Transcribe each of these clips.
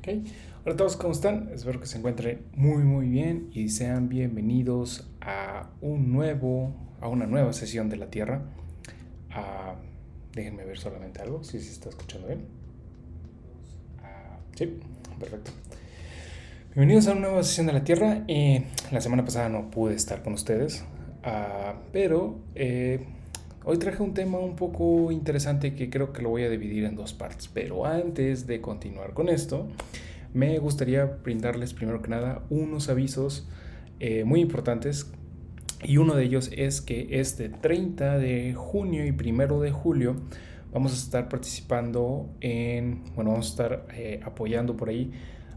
Ok, hola a todos, ¿cómo están? Espero que se encuentren muy bien y sean bienvenidos a una nueva sesión de la Tierra. Ah, Déjenme ver solamente algo, si se está escuchando bien. Sí, perfecto. Bienvenidos a una nueva sesión de la Tierra. La semana pasada no pude estar con ustedes, pero hoy traje un tema un poco interesante que creo que lo voy a dividir en dos partes. Pero antes de continuar con esto, me gustaría brindarles primero que nada unos avisos muy importantes, y uno de ellos es que este 30 de junio y 1 de julio vamos a estar participando vamos a estar apoyando por ahí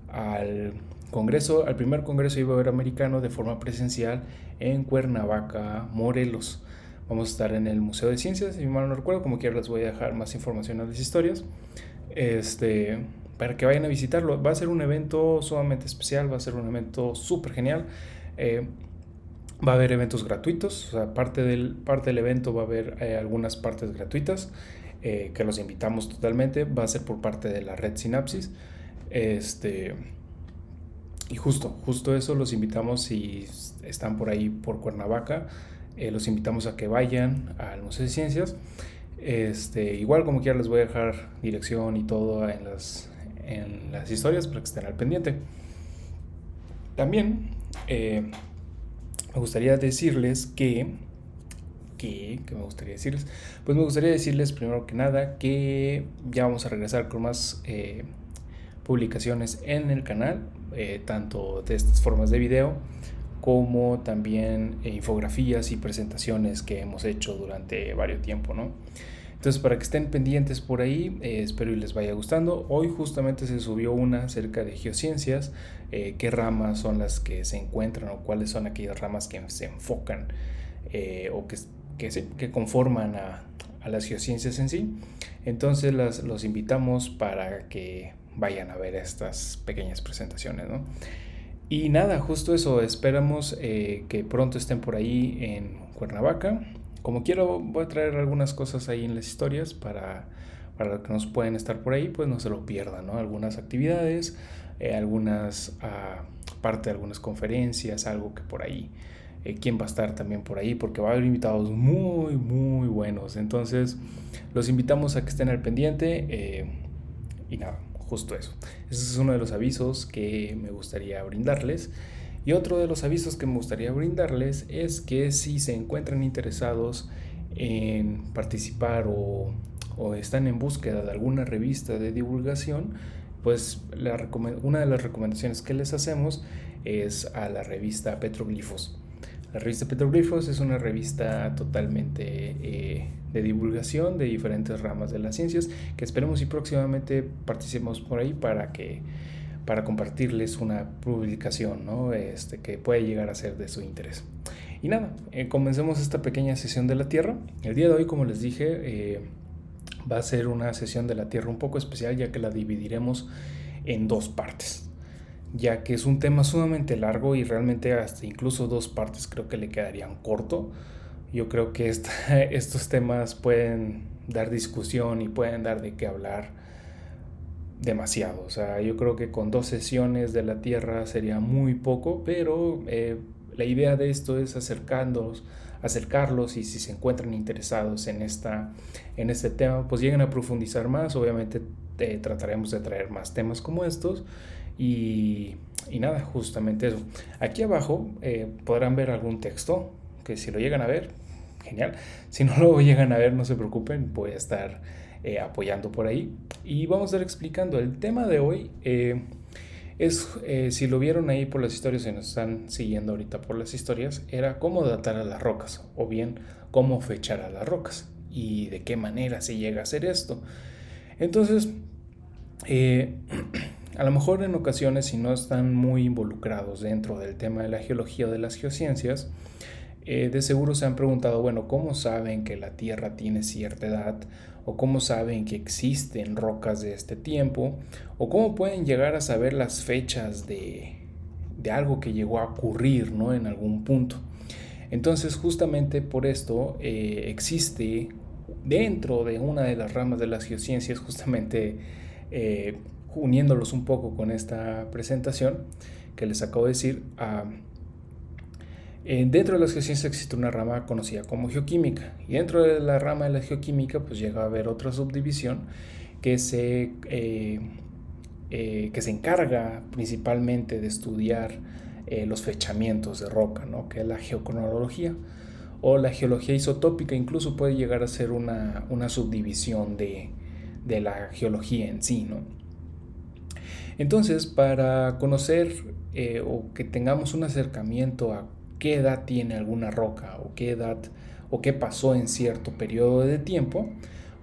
al al primer Congreso Iberoamericano de forma presencial en Cuernavaca, Morelos. Vamos a estar en el Museo de Ciencias, si mal no recuerdo. Como quiera les voy a dejar más información en las historias. Este, para que vayan a visitarlo. Va a ser un evento sumamente especial, va a ser un evento súper genial. Eh, Va a haber eventos gratuitos, o sea, parte del evento va a haber algunas partes gratuitas que los invitamos totalmente. Va a ser por parte de la red Sinapsis. Este, y justo eso, los invitamos si están por ahí por Cuernavaca, los invitamos a que vayan al Museo de Ciencias. Igual como quiera les voy a dejar dirección y todo en las historias para que estén al pendiente. También me gustaría decirles ¿qué me gustaría decirles? Pues me gustaría decirles primero que nada que ya vamos a regresar con más publicaciones en el canal, tanto de estas formas de video como también infografías y presentaciones que hemos hecho durante varios tiempo, ¿no? Entonces, para que estén pendientes por ahí, espero y les vaya gustando. Hoy justamente se subió una acerca de geociencias, qué ramas son las que se encuentran o cuáles son aquellas ramas que se enfocan o que conforman a las geociencias en sí. Entonces, los invitamos para que vayan a ver estas pequeñas presentaciones, ¿no? Y nada, justo eso, esperamos que pronto estén por ahí en Cuernavaca. Como quiero, voy a traer algunas cosas ahí en las historias para que nos pueden estar por ahí, pues no se lo pierdan, ¿no? Algunas actividades, parte de algunas conferencias, algo que por ahí. Quién va a estar también por ahí, porque va a haber invitados muy buenos. Entonces, los invitamos a que estén al pendiente. Y nada, justo eso. Ese es uno de los avisos que me gustaría brindarles. Y otro de los avisos que me gustaría brindarles es que si se encuentran interesados en participar o están en búsqueda de alguna revista de divulgación, pues una de las recomendaciones que les hacemos es a la revista Petroglifos. La revista Petroglifos es una revista totalmente de divulgación de diferentes ramas de las ciencias, que esperemos y próximamente participemos por ahí para compartirles una publicación, ¿no? Que puede llegar a ser de su interés. Y nada, comencemos esta pequeña sesión de la Tierra. El día de hoy, como les dije, va a ser una sesión de la Tierra un poco especial, ya que la dividiremos en dos partes, ya que es un tema sumamente largo y realmente hasta incluso dos partes creo que le quedarían corto. Yo creo que estos temas pueden dar discusión y pueden dar de qué hablar demasiado. O sea, yo creo que con dos sesiones de la Tierra sería muy poco, pero la idea de esto es acercarlos, y si se encuentran interesados en este tema, pues lleguen a profundizar más. Obviamente trataremos de traer más temas como estos y nada, justamente eso. Aquí abajo podrán ver algún texto que si lo llegan a ver, genial. Si no lo llegan a ver, no se preocupen, voy a estar apoyando por ahí. Y vamos a estar explicando el tema de hoy. Si lo vieron ahí por las historias, si nos están siguiendo ahorita por las historias, era cómo datar a las rocas, o bien cómo fechar a las rocas y de qué manera se llega a hacer esto. Entonces, eh, a lo mejor en ocasiones, si no están muy involucrados dentro del tema de la geología o de las geociencias, de seguro se han preguntado, bueno, ¿cómo saben que la Tierra tiene cierta edad? ¿O cómo saben que existen rocas de este tiempo? ¿O cómo pueden llegar a saber las fechas de algo que llegó a ocurrir, ¿no? En algún punto. Entonces, justamente por esto existe dentro de una de las ramas de las geociencias, justamente uniéndolos un poco con esta presentación que les acabo de decir, dentro de las geociencias existe una rama conocida como geoquímica, y dentro de la rama de la geoquímica pues llega a haber otra subdivisión que se encarga principalmente de estudiar los fechamientos de roca, ¿no? Que es la geocronología o la geología isotópica. Incluso puede llegar a ser una subdivisión de la geología en sí, ¿no? Entonces, para conocer o que tengamos un acercamiento a qué edad tiene alguna roca o qué edad o qué pasó en cierto periodo de tiempo,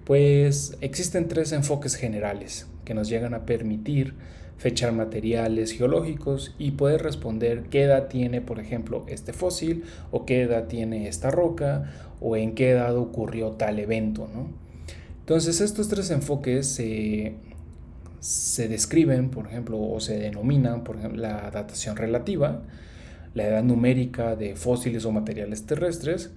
pues existen tres enfoques generales que nos llegan a permitir fechar materiales geológicos y poder responder qué edad tiene, por ejemplo, este fósil, o qué edad tiene esta roca, o en qué edad ocurrió tal evento, ¿no? Entonces, estos tres enfoques se describen, por ejemplo, o se denominan, por ejemplo, la datación relativa, la edad numérica de fósiles o materiales terrestres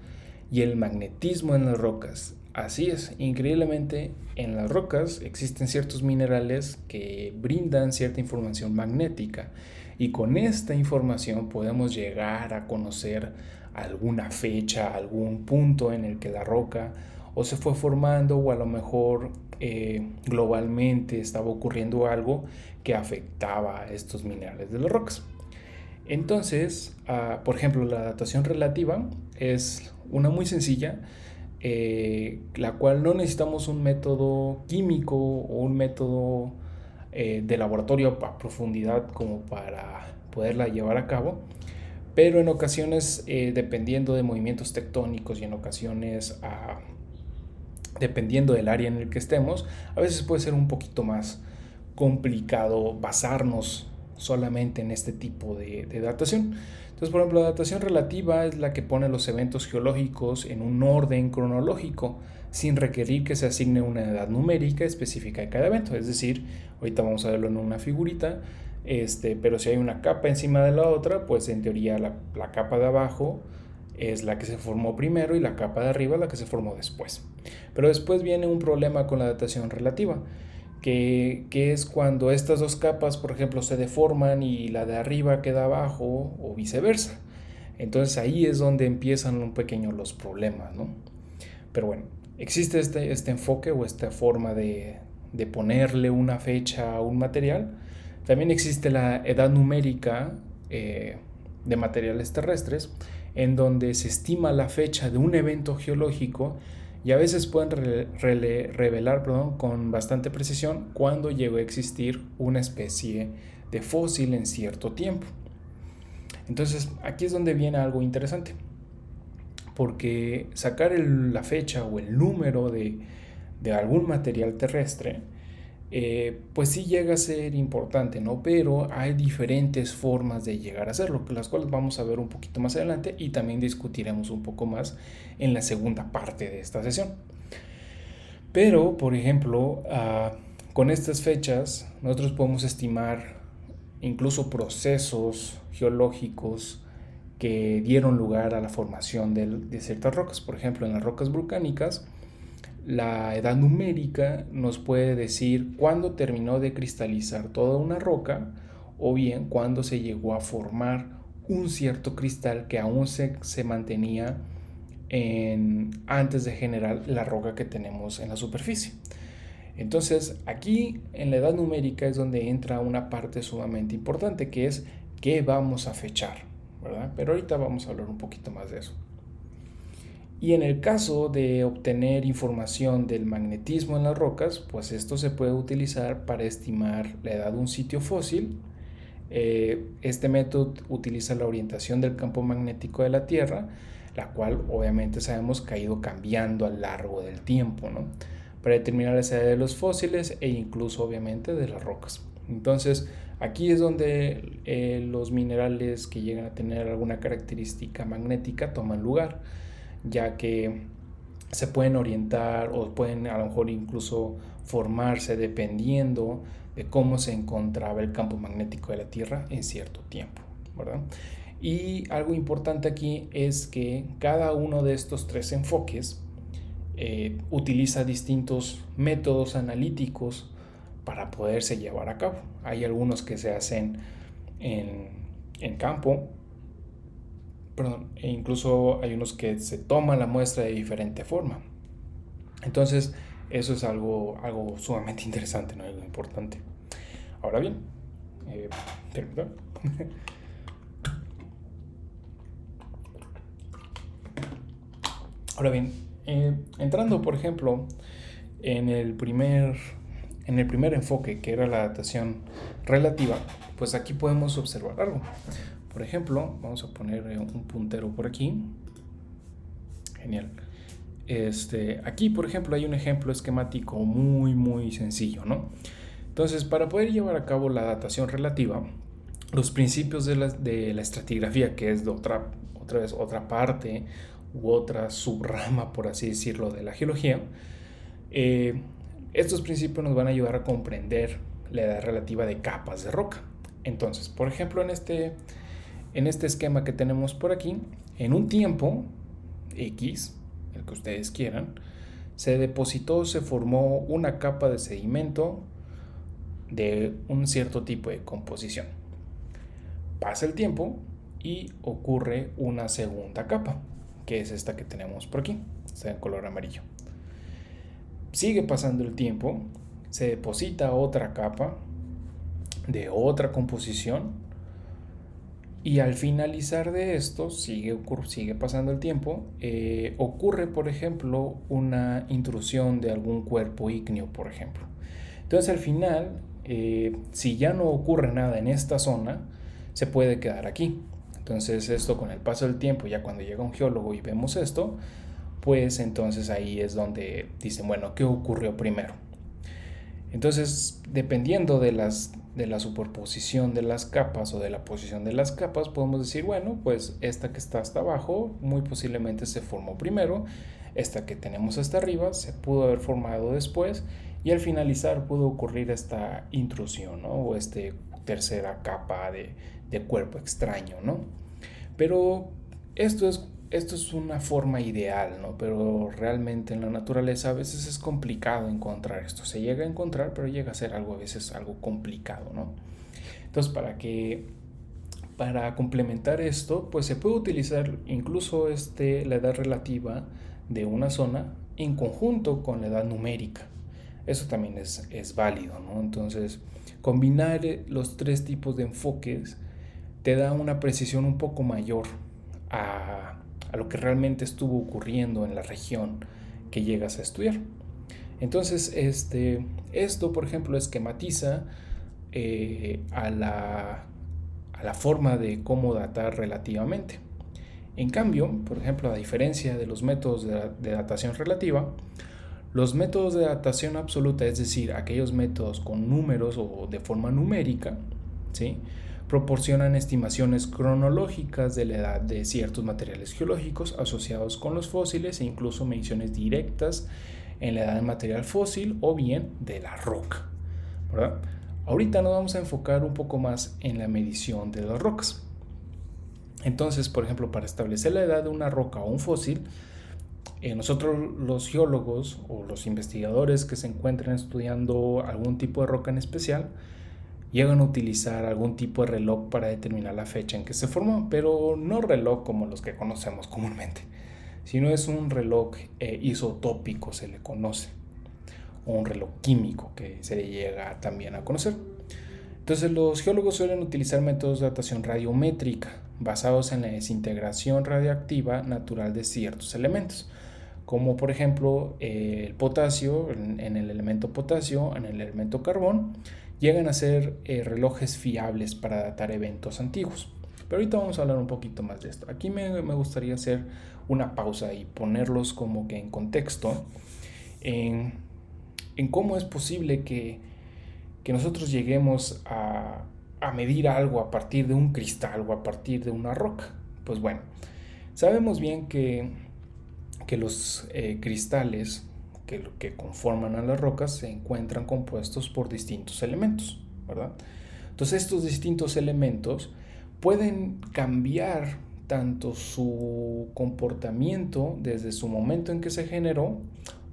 y el magnetismo en las rocas. Así es, increíblemente en las rocas existen ciertos minerales que brindan cierta información magnética, y con esta información podemos llegar a conocer alguna fecha, algún punto en el que la roca o se fue formando, o a lo mejor globalmente estaba ocurriendo algo que afectaba a estos minerales de las rocas. Entonces, por ejemplo, la datación relativa es una muy sencilla, la cual no necesitamos un método químico o un método de laboratorio a profundidad como para poderla llevar a cabo, pero en ocasiones, dependiendo de movimientos tectónicos, y en ocasiones dependiendo del área en el que estemos, a veces puede ser un poquito más complicado basarnos solamente en este tipo de datación. Entonces, por ejemplo, la datación relativa es la que pone los eventos geológicos en un orden cronológico, sin requerir que se asigne una edad numérica específica de cada evento. Es decir, ahorita vamos a verlo en una figurita, pero si hay una capa encima de la otra, pues en teoría la capa de abajo es la que se formó primero y la capa de arriba la que se formó después. Pero después viene un problema con la datación relativa, que es cuando estas dos capas, por ejemplo, se deforman y la de arriba queda abajo, o viceversa. Entonces ahí es donde empiezan un pequeño los problemas, ¿no? Pero bueno, existe este enfoque o esta forma de ponerle una fecha a un material. También existe la edad numérica de materiales terrestres, en donde se estima la fecha de un evento geológico, y a veces pueden revelar con bastante precisión cuándo llegó a existir una especie de fósil en cierto tiempo. Entonces aquí es donde viene algo interesante, porque sacar la fecha o el número de algún material terrestre, pues sí llega a ser importante, ¿no? Pero hay diferentes formas de llegar a hacerlo, las cuales vamos a ver un poquito más adelante, y también discutiremos un poco más en la segunda parte de esta sesión. Pero, por ejemplo, con estas fechas nosotros podemos estimar incluso procesos geológicos que dieron lugar a la formación de ciertas rocas. Por ejemplo, en las rocas volcánicas, la edad numérica nos puede decir cuándo terminó de cristalizar toda una roca, o bien cuándo se llegó a formar un cierto cristal que aún se mantenía antes de generar la roca que tenemos en la superficie. Entonces, aquí en la edad numérica es donde entra una parte sumamente importante, que es qué vamos a fechar, ¿verdad? Pero ahorita vamos a hablar un poquito más de eso. Y en el caso de obtener información del magnetismo en las rocas, pues esto se puede utilizar para estimar la edad de un sitio fósil. Este método utiliza la orientación del campo magnético de la Tierra, la cual obviamente sabemos que ha ido cambiando a lo largo del tiempo, ¿no? Para determinar la edad de los fósiles e incluso obviamente de las rocas. Entonces aquí es donde los minerales que llegan a tener alguna característica magnética toman lugar, ya que se pueden orientar o pueden a lo mejor incluso formarse dependiendo de cómo se encontraba el campo magnético de la Tierra en cierto tiempo, ¿verdad? Y algo importante aquí es que cada uno de estos tres enfoques utiliza distintos métodos analíticos para poderse llevar a cabo. Hay algunos que se hacen en campo, perdón, e incluso hay unos que se toman la muestra de diferente forma. Entonces, eso es algo sumamente interesante, ¿no? Algo importante. Ahora bien, perdón. Ahora bien, entrando, por ejemplo, en el primer enfoque, que era la adaptación relativa, pues aquí podemos observar algo. Por ejemplo, vamos a poner un puntero por aquí. Genial. Aquí, por ejemplo, hay un ejemplo esquemático muy sencillo, ¿no? Entonces, para poder llevar a cabo la datación relativa, los principios de la estratigrafía, que es de otra vez otra parte u otra subrama, por así decirlo, de la geología, estos principios nos van a ayudar a comprender la edad relativa de capas de roca. Entonces, por ejemplo, en este esquema que tenemos por aquí, en un tiempo X, el que ustedes quieran, se formó una capa de sedimento de un cierto tipo de composición. Pasa el tiempo y ocurre una segunda capa, que es esta que tenemos por aquí, está en color amarillo. Sigue pasando el tiempo, se deposita otra capa de otra composición y al finalizar de esto, sigue pasando el tiempo, ocurre, por ejemplo, una intrusión de algún cuerpo ígneo, por ejemplo. Entonces al final, si ya no ocurre nada en esta zona, se puede quedar aquí. Entonces esto, con el paso del tiempo, ya cuando llega un geólogo y vemos esto, pues entonces ahí es donde dicen, bueno, ¿qué ocurrió primero? Entonces, dependiendo de la superposición de las capas o de la posición de las capas, podemos decir, bueno, pues esta que está hasta abajo muy posiblemente se formó primero, esta que tenemos hasta arriba se pudo haber formado después, y al finalizar pudo ocurrir esta intrusión, ¿no? O tercera capa de cuerpo extraño, ¿no? Pero esto es una forma ideal, ¿no? Pero realmente en la naturaleza a veces es complicado encontrar esto. Se llega a encontrar, pero llega a ser a veces algo complicado, ¿no? Entonces, para complementar esto, pues se puede utilizar incluso la edad relativa de una zona en conjunto con la edad numérica. Eso también es válido, ¿no? Entonces, combinar los tres tipos de enfoques te da una precisión un poco mayor a lo que realmente estuvo ocurriendo en la región que llegas a estudiar. Entonces, esto, por ejemplo, esquematiza a la forma de cómo datar relativamente. En cambio, por ejemplo, a diferencia de los métodos de datación relativa, los métodos de datación absoluta, es decir, aquellos métodos con números o de forma numérica, ¿sí?, proporcionan estimaciones cronológicas de la edad de ciertos materiales geológicos asociados con los fósiles e incluso mediciones directas en la edad del material fósil o bien de la roca, ¿verdad? Ahorita nos vamos a enfocar un poco más en la medición de las rocas. Entonces, por ejemplo, para establecer la edad de una roca o un fósil, nosotros los geólogos o los investigadores que se encuentran estudiando algún tipo de roca en especial llegan a utilizar algún tipo de reloj para determinar la fecha en que se formó, pero no reloj como los que conocemos comúnmente, sino es un reloj isotópico, se le conoce, o un reloj químico que se le llega también a conocer. Entonces los geólogos suelen utilizar métodos de datación radiométrica basados en la desintegración radiactiva natural de ciertos elementos, como por ejemplo el potasio, en el elemento potasio, en el elemento carbón, llegan a ser relojes fiables para datar eventos antiguos. Pero ahorita vamos a hablar un poquito más de esto. Aquí me gustaría hacer una pausa y ponerlos como que en contexto en cómo es posible que nosotros lleguemos a medir algo a partir de un cristal o a partir de una roca. Pues bueno, sabemos bien que los cristales que conforman a las rocas se encuentran compuestos por distintos elementos, ¿verdad? Entonces estos distintos elementos pueden cambiar tanto su comportamiento desde su momento en que se generó,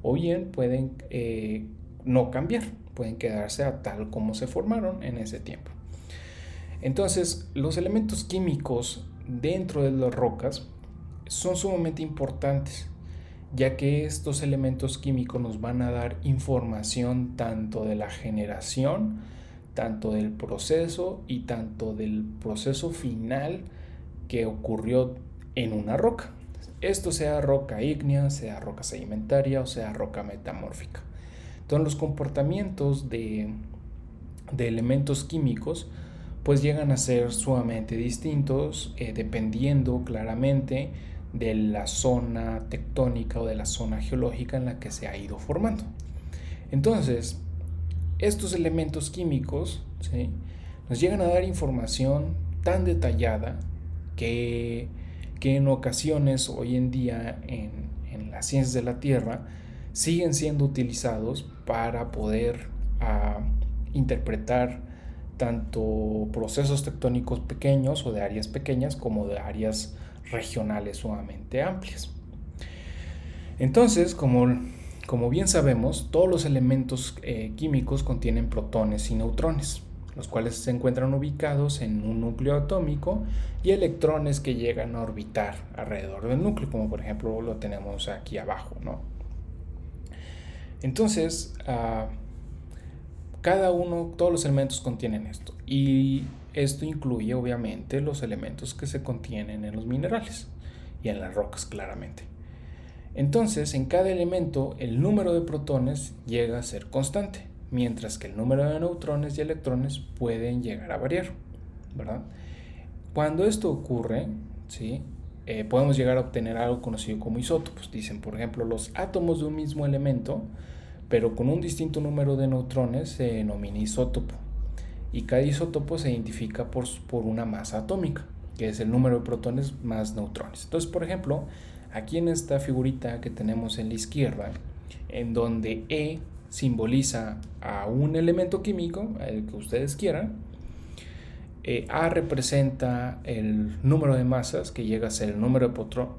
o bien pueden no cambiar, pueden quedarse a tal como se formaron en ese tiempo. Entonces, los elementos químicos dentro de las rocas son sumamente importantes, ya que estos elementos químicos nos van a dar información tanto de la generación, tanto del proceso y tanto del proceso final que ocurrió en una roca. Esto sea roca ígnea, sea roca sedimentaria o sea roca metamórfica. Entonces los comportamientos de elementos químicos pues llegan a ser sumamente distintos dependiendo claramente de la zona tectónica o de la zona geológica en la que se ha ido formando. Entonces, estos elementos químicos, ¿sí?, nos llegan a dar información tan detallada que en ocasiones hoy en día en las ciencias de la Tierra siguen siendo utilizados para poder interpretar tanto procesos tectónicos pequeños o de áreas pequeñas como de áreas regionales sumamente amplias. Entonces, como bien sabemos, todos los elementos químicos contienen protones y neutrones, los cuales se encuentran ubicados en un núcleo atómico, y electrones que llegan a orbitar alrededor del núcleo, como por ejemplo lo tenemos aquí abajo, ¿no? Entonces, todos los elementos contienen esto, y esto incluye obviamente los elementos que se contienen en los minerales y en las rocas claramente. Entonces, en cada elemento el número de protones llega a ser constante, mientras que el número de neutrones y electrones pueden llegar a variar, ¿verdad? Cuando esto ocurre, ¿sí?, podemos llegar a obtener algo conocido como isótopos. Dicen, por ejemplo, los átomos de un mismo elemento, pero con un distinto número de neutrones, se denomina isótopo. Y cada isótopo se identifica por una masa atómica, que es el número de protones más neutrones. Entonces, por ejemplo, aquí en esta figurita que tenemos en la izquierda, en donde E simboliza a un elemento químico, el que ustedes quieran, A representa el número de masas, que llega a ser el número de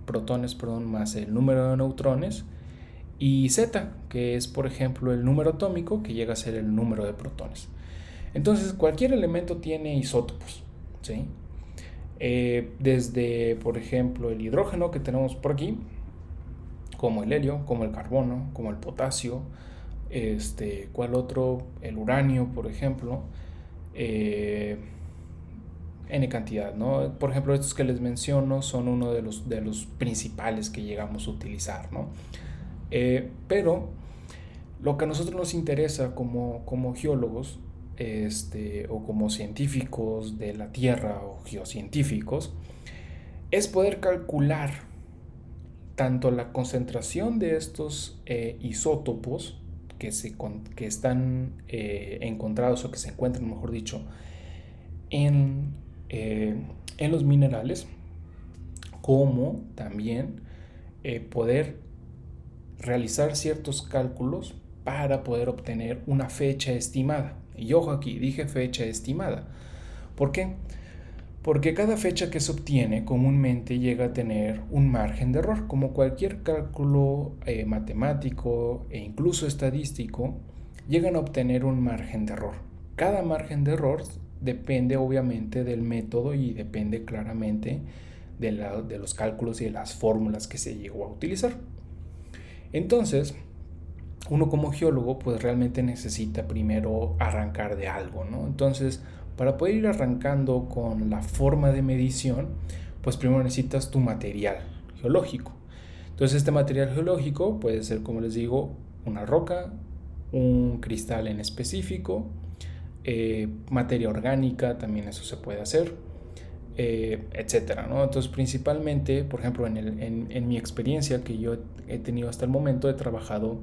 protones más el número de neutrones, y Z, que es por ejemplo el número atómico, que llega a ser el número de protones. Entonces cualquier elemento tiene isótopos, ¿sí? Desde por ejemplo el hidrógeno que tenemos por aquí, como el helio, como el carbono, como el potasio, ¿cuál otro? El uranio, por ejemplo, N cantidad, ¿no? Por ejemplo, estos que les menciono son uno de los principales que llegamos a utilizar, ¿no? Pero lo que a nosotros nos interesa como geólogos, o como científicos de la Tierra o geocientíficos, es poder calcular tanto la concentración de estos isótopos que están encontrados, o que se encuentran, mejor dicho, en los minerales, como también poder realizar ciertos cálculos para poder obtener una fecha estimada. Y ojo aquí, dije fecha estimada. ¿Por qué? Porque cada fecha que se obtiene comúnmente llega a tener un margen de error. Como cualquier cálculo matemático e incluso estadístico, llegan a obtener un margen de error. Cada margen de error depende obviamente del método y depende claramente de los cálculos y de las fórmulas que se llegó a utilizar. Entonces, uno como geólogo pues realmente necesita primero arrancar de algo, ¿no? Entonces, para poder ir arrancando con la forma de medición, pues primero necesitas tu material geológico. Entonces, este material geológico puede ser, como les digo, una roca, un cristal en específico, materia orgánica, también eso se puede hacer, etcétera, ¿no? Entonces, principalmente, por ejemplo, en mi experiencia que yo he tenido hasta el momento, he trabajado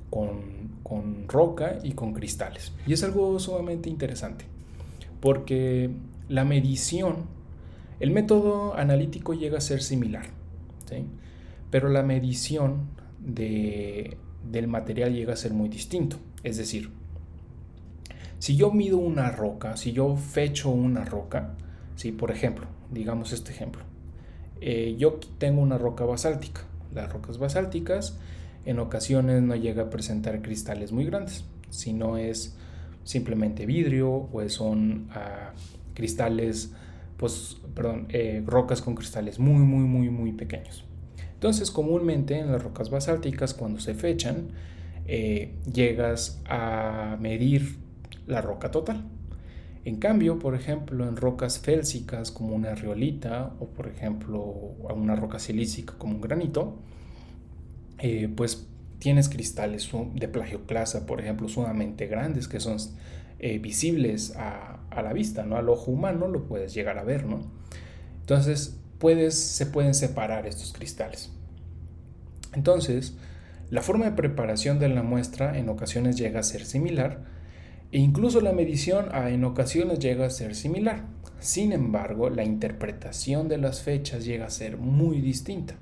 con roca y con cristales. Y es algo sumamente interesante, porque la medición, el método analítico llega a ser similar, ¿sí?, pero la medición del material llega a ser muy distinto. Es decir, si yo mido una roca, si yo fecho una roca, ¿sí?, por ejemplo, digamos este ejemplo, yo tengo una roca basáltica. Las rocas basálticas en ocasiones no llega a presentar cristales muy grandes. si no es simplemente vidrio o son cristales, rocas con cristales muy pequeños. Entonces, comúnmente en las rocas basálticas, cuando se fechan, llegas a medir la roca total. En cambio, por ejemplo, en rocas félsicas como una riolita o por ejemplo una roca silícica como un granito, pues tienes cristales de plagioclasa, por ejemplo, sumamente grandes que son visibles a la vista, ¿no? Al ojo humano lo puedes llegar a ver, ¿no? Entonces se pueden separar estos cristales. Entonces, la forma de preparación de la muestra en ocasiones llega a ser similar e incluso la medición en ocasiones llega a ser similar. Sin embargo, la interpretación de las fechas llega a ser muy distinta.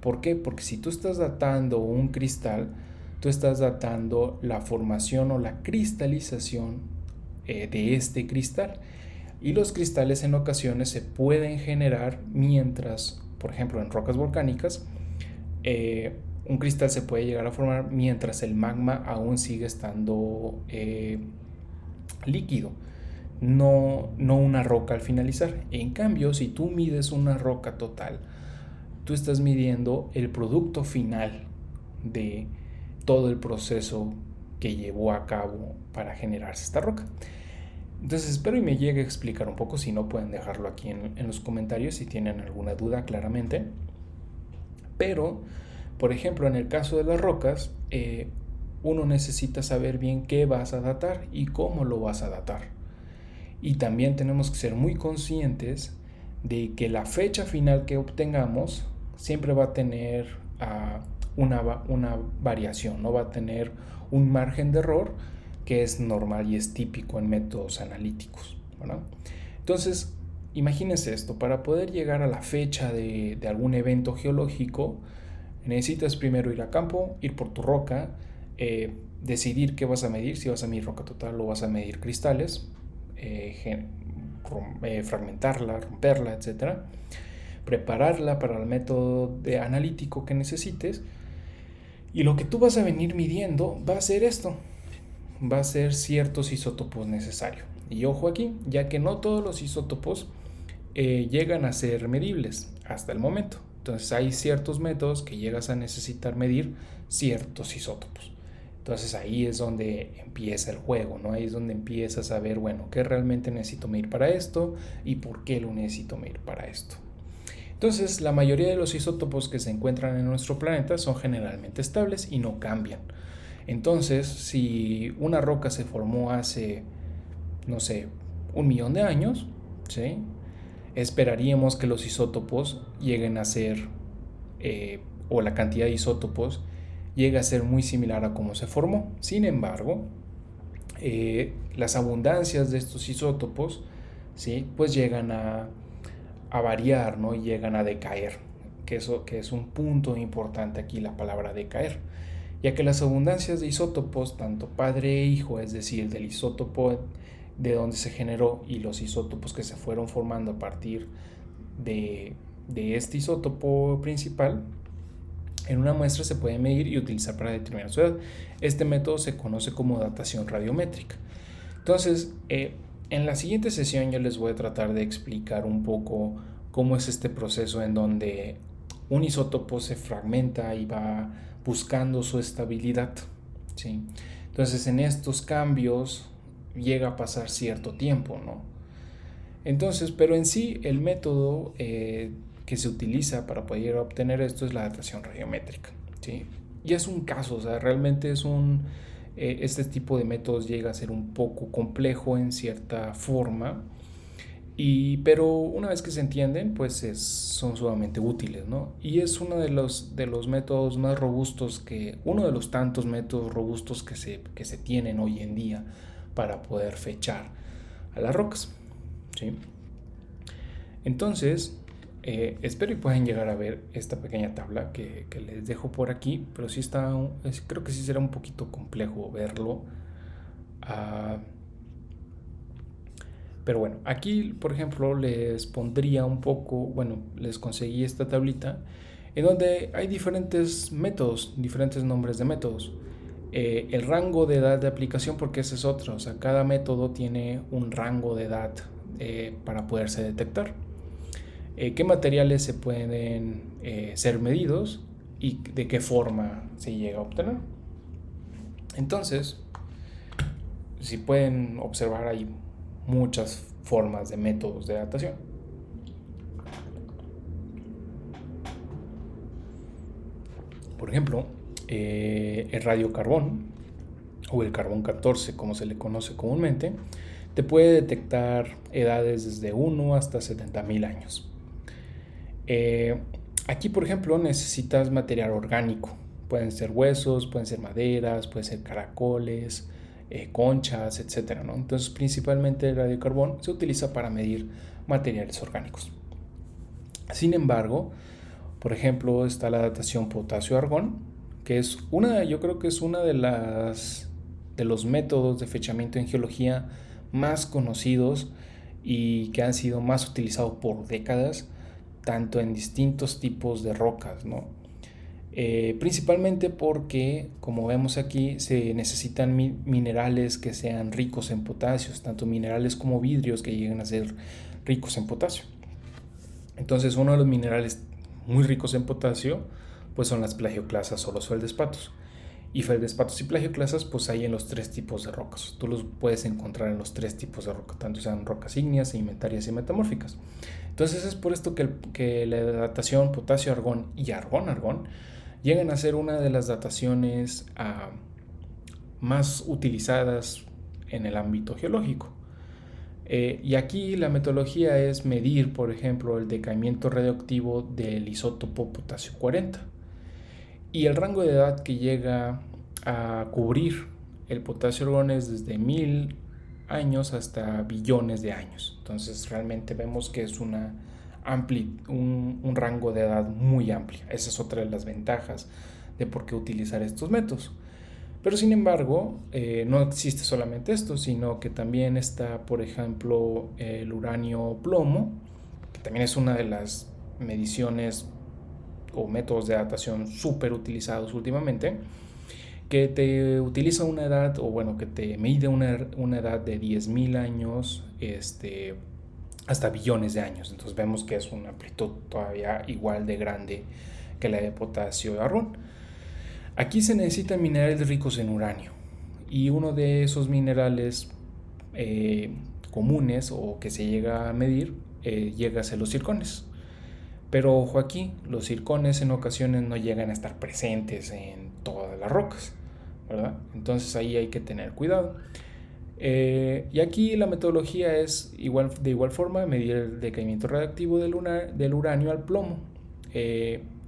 ¿Por qué? Porque si tú estás datando un cristal, tú estás datando la formación o la cristalización de este cristal. Y los cristales en ocasiones se pueden generar mientras, por ejemplo, en rocas volcánicas, un cristal se puede llegar a formar mientras el magma aún sigue estando líquido, no una roca al finalizar. En cambio, si tú mides una roca total, tú estás midiendo el producto final de todo el proceso que llevó a cabo para generarse esta roca. Entonces espero y me llegue a explicar un poco. Si no, pueden dejarlo aquí en los comentarios si tienen alguna duda, claramente. Pero, por ejemplo, en el caso de las rocas, uno necesita saber bien qué vas a datar y cómo lo vas a datar. Y también tenemos que ser muy conscientes de que la fecha final que obtengamos siempre va a tener una variación, no va a tener un margen de error que es normal y es típico en métodos analíticos, ¿verdad? Entonces, imagínense esto: para poder llegar a la fecha de algún evento geológico, necesitas primero ir a campo, ir por tu roca, decidir qué vas a medir, si vas a medir roca total o vas a medir cristales, fragmentarla, romperla, etc. Prepararla para el método analítico que necesites. Y lo que tú vas a venir midiendo va a ser esto: va a ser ciertos isótopos necesarios. Y ojo aquí, ya que no todos los isótopos llegan a ser medibles hasta el momento. Entonces hay ciertos métodos que llegas a necesitar medir ciertos isótopos. Entonces ahí es donde empieza el juego, ¿no? Ahí es donde empiezas a ver, bueno, qué realmente necesito medir para esto y por qué lo necesito medir para esto. Entonces, la mayoría de los isótopos que se encuentran en nuestro planeta son generalmente estables y no cambian. Entonces, si una roca se formó hace, no sé, 1.000.000 de años, ¿sí?, esperaríamos que los isótopos lleguen a ser, o la cantidad de isótopos llegue a ser muy similar a cómo se formó. Sin embargo, las abundancias de estos isótopos, ¿sí?, pues llegan a variar, ¿no?, y llegan a decaer, que es un punto importante aquí, la palabra decaer, ya que las abundancias de isótopos, tanto padre e hijo, es decir, del isótopo de donde se generó y los isótopos que se fueron formando a partir de este isótopo principal, en una muestra se puede medir y utilizar para determinar su edad. Este método se conoce como datación radiométrica. Entonces, en la siguiente sesión yo les voy a tratar de explicar un poco cómo es este proceso en donde un isótopo se fragmenta y va buscando su estabilidad, ¿sí? Entonces, en estos cambios llega a pasar cierto tiempo, ¿no? Entonces, pero en sí el método que se utiliza para poder obtener esto es la datación radiométrica, ¿sí? Y es un caso, o sea, realmente es este tipo de métodos llega a ser un poco complejo en cierta forma, pero una vez que se entienden, pues son sumamente útiles, ¿no? Y es uno de los métodos más robustos, uno de los tantos métodos robustos que se tienen hoy en día para poder fechar a las rocas, ¿sí? Entonces, espero y puedan llegar a ver esta pequeña tabla que les dejo por aquí, pero sí creo que sí será un poquito complejo verlo. Pero bueno, aquí por ejemplo les pondría un poco, bueno, les conseguí esta tablita en donde hay diferentes métodos, diferentes nombres de métodos. El rango de edad de aplicación, porque ese es otro, o sea, cada método tiene un rango de edad para poderse detectar. ¿Qué materiales se pueden ser medidos y de qué forma se llega a obtener? Entonces, si pueden observar, hay muchas formas de métodos de datación. Por ejemplo, el radiocarbón o el carbón 14, como se le conoce comúnmente, te puede detectar edades desde 1 hasta 70.000 años. Aquí, por ejemplo, necesitas material orgánico. Pueden ser huesos, pueden ser maderas, pueden ser caracoles, conchas, etcétera, ¿no? Entonces, principalmente el radiocarbón se utiliza para medir materiales orgánicos. Sin embargo, por ejemplo, está la datación potasio-argón, que es yo creo que es una de los métodos de fechamiento en geología más conocidos y que han sido más utilizados por décadas, tanto en distintos tipos de rocas, ¿no? Principalmente porque, como vemos aquí, se necesitan minerales que sean ricos en potasio, tanto minerales como vidrios que lleguen a ser ricos en potasio. Entonces, uno de los minerales muy ricos en potasio pues son las plagioclasas o los feldespatos. Y feldespatos y plagioclasas pues hay en los tres tipos de rocas. Tú los puedes encontrar en los tres tipos de rocas, tanto sean rocas ígneas, sedimentarias y metamórficas. Entonces es por esto que la datación potasio-argón y argón-argón llegan a ser una de las dataciones más utilizadas en el ámbito geológico. Y aquí la metodología es medir, por ejemplo, el decaimiento radioactivo del isótopo potasio 40. Y el rango de edad que llega a cubrir el potasio-argón es desde 1000 años hasta billones de años. Entonces realmente vemos que es un rango de edad muy amplio. Esa es otra de las ventajas de por qué utilizar estos métodos. Pero sin embargo, no existe solamente esto, sino que también está, por ejemplo, el uranio-plomo, que también es una de las mediciones o métodos de datación súper utilizados últimamente, que te utiliza una edad, o bueno, que te mide una edad de 10.000 años hasta billones de años. Entonces vemos que es una amplitud todavía igual de grande que la de potasio y argón. Aquí se necesitan minerales ricos en uranio, y uno de esos minerales comunes o que se llega a medir llega a ser los zircones. Pero ojo aquí, los zircones en ocasiones no llegan a estar presentes en todas las rocas, ¿verdad? Entonces ahí hay que tener cuidado. Y aquí la metodología es de igual forma medir el decaimiento radiactivo del uranio al plomo.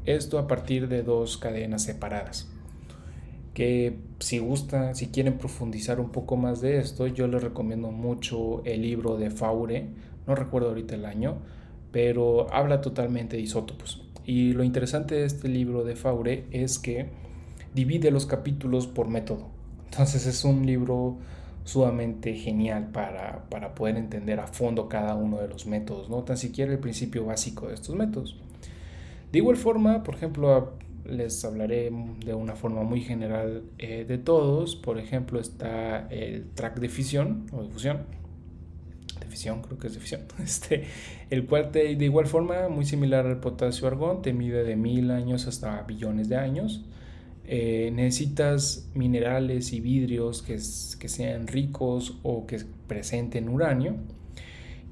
Esto a partir de dos cadenas separadas. Que si quieren profundizar un poco más de esto, yo les recomiendo mucho el libro de Faure, no recuerdo ahorita el año, pero habla totalmente de isótopos. Y lo interesante de este libro de Faure es que divide los capítulos por método. Entonces es un libro sumamente genial para poder entender a fondo cada uno de los métodos, no tan siquiera el principio básico de estos métodos. De igual forma, por ejemplo, les hablaré de una forma muy general de todos. Por ejemplo, está el track de fisión o de fusión. De fisión, creo que es de fisión. El cual de igual forma, muy similar al potasio-argón, te mide de 1000 años hasta billones de años. Necesitas minerales y vidrios que sean ricos o que presenten uranio.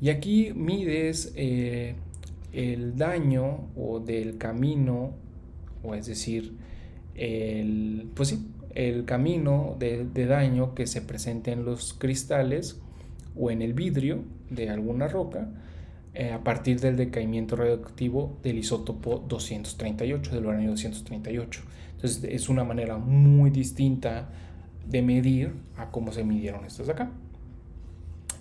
Y aquí mides el daño o del camino, o es decir, el camino de daño que se presente en los cristales o en el vidrio de alguna roca a partir del decaimiento radioactivo del isótopo 238, del uranio 238. Entonces es una manera muy distinta de medir a cómo se midieron estos de acá.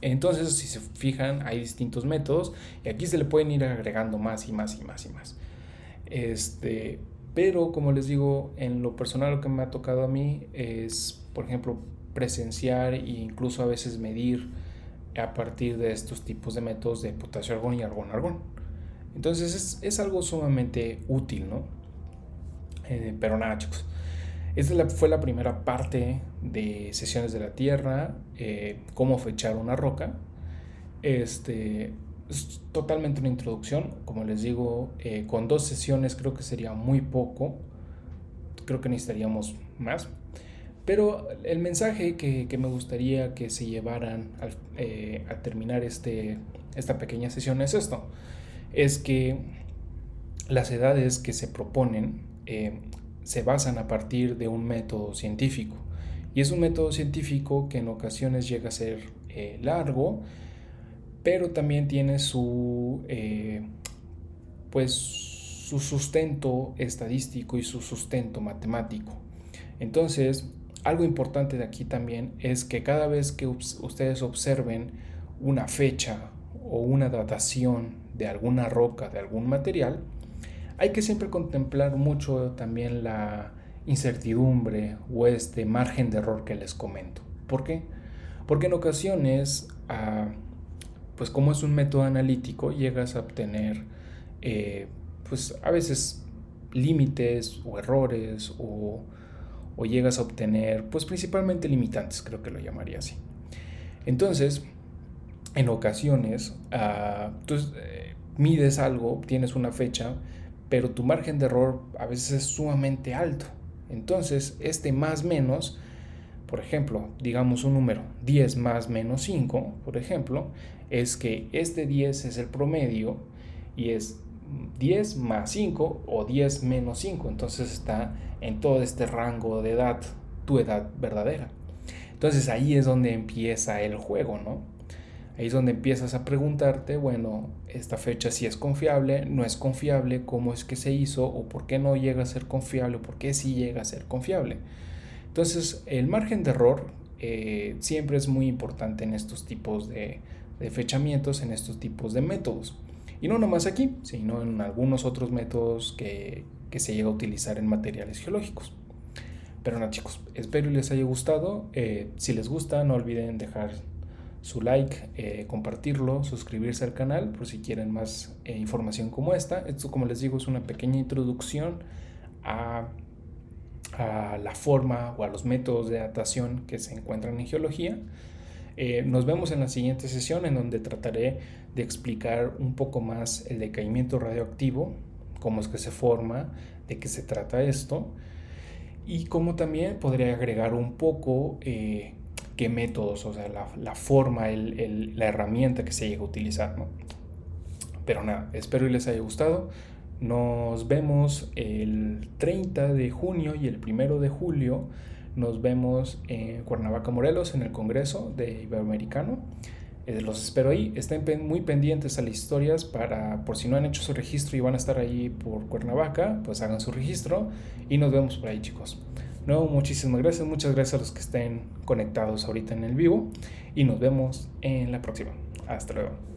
Entonces, si se fijan, hay distintos métodos y aquí se le pueden ir agregando más y más y más y más. Pero como les digo, en lo personal lo que me ha tocado a mí es, por ejemplo, presenciar e incluso a veces medir a partir de estos tipos de métodos de potasio-argón y argón-argón. Entonces es algo sumamente útil, ¿no? Pero nada, chicos. Fue la primera parte de Sesiones de la Tierra, cómo fechar una roca. Es totalmente una introducción, como les digo, con 2 sesiones creo que sería muy poco, creo que necesitaríamos más. Pero el mensaje que me gustaría que se llevaran al terminar esta pequeña sesión es esto, es que las edades que se proponen se basan a partir de un método científico. Y es un método científico que en ocasiones llega a ser largo, pero también tiene pues, su sustento estadístico y su sustento matemático. Entonces, algo importante de aquí también es que cada vez que ustedes observen una fecha o una datación de alguna roca, de algún material, hay que siempre contemplar mucho también la incertidumbre o este margen de error que les comento. ¿Por qué? Porque en ocasiones, pues como es un método analítico, llegas a obtener, pues a veces límites o errores o llegas a obtener, pues principalmente limitantes, creo que lo llamaría así. Entonces, en ocasiones, tú mides algo, tienes una fecha, pero tu margen de error a veces es sumamente alto. Entonces, más menos, por ejemplo, digamos un número 10 más menos 5, por ejemplo, es que este 10 es el promedio y es 10 más 5 o 10 menos 5. Entonces está en todo este rango de edad, tu edad verdadera. Entonces ahí es donde empieza el juego, ¿no? Ahí es donde empiezas a preguntarte, bueno, esta fecha sí es confiable, no es confiable, cómo es que se hizo o por qué no llega a ser confiable o por qué sí llega a ser confiable. Entonces, el margen de error siempre es muy importante en estos tipos de fechamientos, en estos tipos de métodos. Y no nomás aquí, sino en algunos otros métodos que se llega a utilizar en materiales geológicos. Pero nada, chicos, espero les haya gustado. Si les gusta, no olviden dejar su like, compartirlo, suscribirse al canal por si quieren más información como esta. Esto, como les digo, es una pequeña introducción a la forma o a los métodos de datación que se encuentran en geología. Nos vemos en la siguiente sesión, en donde trataré de explicar un poco más el decaimiento radioactivo, cómo es que se forma, de qué se trata esto, y cómo también podría agregar un poco qué métodos, o sea, la forma, la herramienta que se llega a utilizar, ¿no? Pero nada, espero que les haya gustado. Nos vemos el 30 de junio y el 1 de julio. Nos vemos en Cuernavaca, Morelos, en el Congreso de Iberoamericano. Los espero ahí. Estén muy pendientes a las historias por si no han hecho su registro y van a estar ahí por Cuernavaca, pues hagan su registro y nos vemos por ahí, chicos. No, muchísimas gracias. Muchas gracias a los que estén conectados ahorita en el vivo y nos vemos en la próxima. Hasta luego.